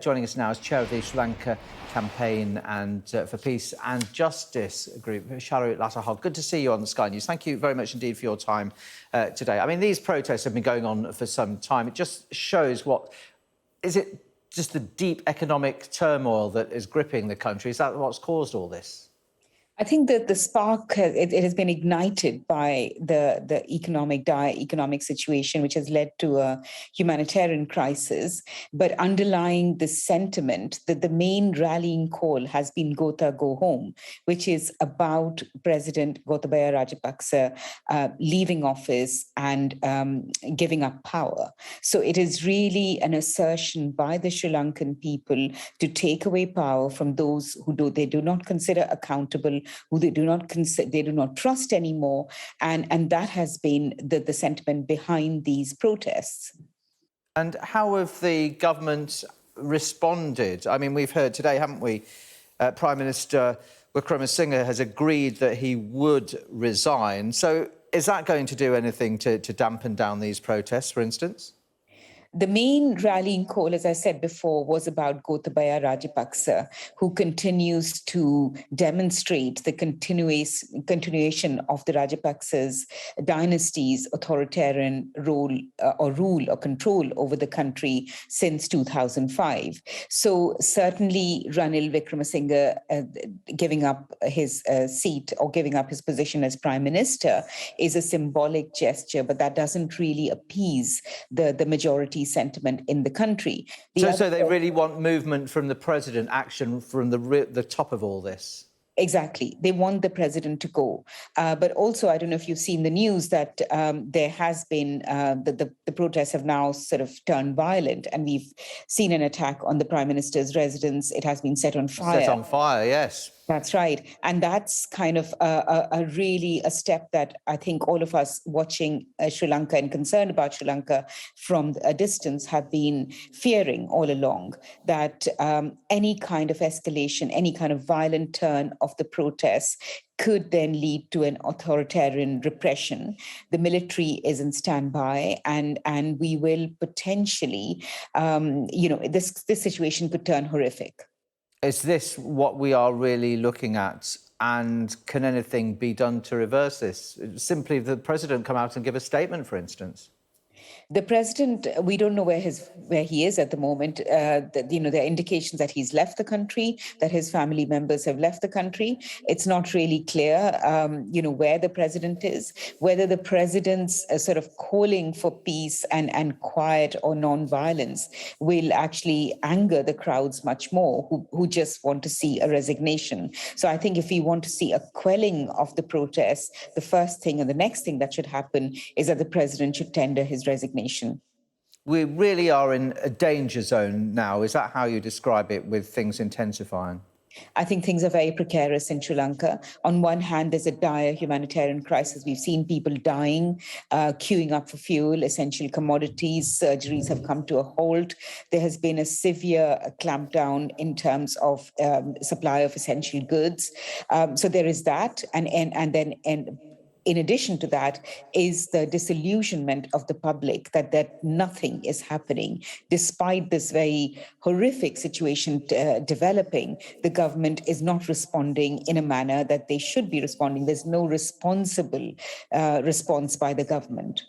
Joining us now is chair of the Sri Lanka campaign and for peace and justice group, Sharu Latahol. Good to see you on the Sky News. Thank you very much indeed for your time today. I mean, these protests have been going on for some time. It just shows is it just the deep economic turmoil that is gripping the country? Is that what's caused all this? I think that the spark it has been ignited by the dire economic situation, which has led to a humanitarian crisis. But underlying this sentiment, that the main rallying call has been Gotha Go Home, which is about President Gotabaya Rajapaksa leaving office and giving up power. So it is really an assertion by the Sri Lankan people to take away power from those who they do not consider accountable, who they do not trust anymore, and that has been the sentiment behind these protests. And how have the government responded? I mean, we've heard today, haven't we? Prime Minister Wickremesinghe has agreed that he would resign. So is that going to do anything to dampen down these protests, for instance? The main rallying call, as I said before, was about Gotabaya Rajapaksa, who continues to demonstrate the continuation of the Rajapaksa's dynasty's authoritarian rule or control over the country since 2005. So certainly Ranil Wickremesinghe giving up his seat or giving up his position as Prime Minister is a symbolic gesture, but that doesn't really appease the majority sentiment in the country. So they really want movement from the president, action from the top of all this? Exactly. They want the president to go. But also, I don't know if you've seen the news that there has been, the protests have now sort of turned violent, and we've seen an attack on the Prime Minister's residence. It has been set on fire. Set on fire, yes. That's right. And that's kind of really a step that I think all of us watching Sri Lanka and concerned about Sri Lanka from a distance have been fearing all along, that any kind of escalation, any kind of violent turn of the protests could then lead to an authoritarian repression. The military is in standby, and we will potentially, this situation could turn horrific. Is this what we are really looking at? And can anything be done to reverse this? Simply the president come out and give a statement, for instance? The president, we don't know where he is at the moment. There are indications that he's left the country, that his family members have left the country. It's not really clear, where the president is, whether the president's sort of calling for peace and quiet or non-violence will actually anger the crowds much more, who just want to see a resignation. So I think if we want to see a quelling of the protests, the first thing and the next thing that should happen is that the president should tender his resignation. We really are in a danger zone now. Is that how you describe it, with things intensifying? I think things are very precarious in Sri Lanka. On one hand, there's a dire humanitarian crisis. We've seen people dying, queuing up for fuel, essential commodities. Surgeries have come to a halt. There has been a severe clampdown in terms of supply of essential goods. So there is that. And then in addition to that is the disillusionment of the public that nothing is happening. Despite this very horrific situation developing, the government is not responding in a manner that they should be responding. There's no responsible response by the government.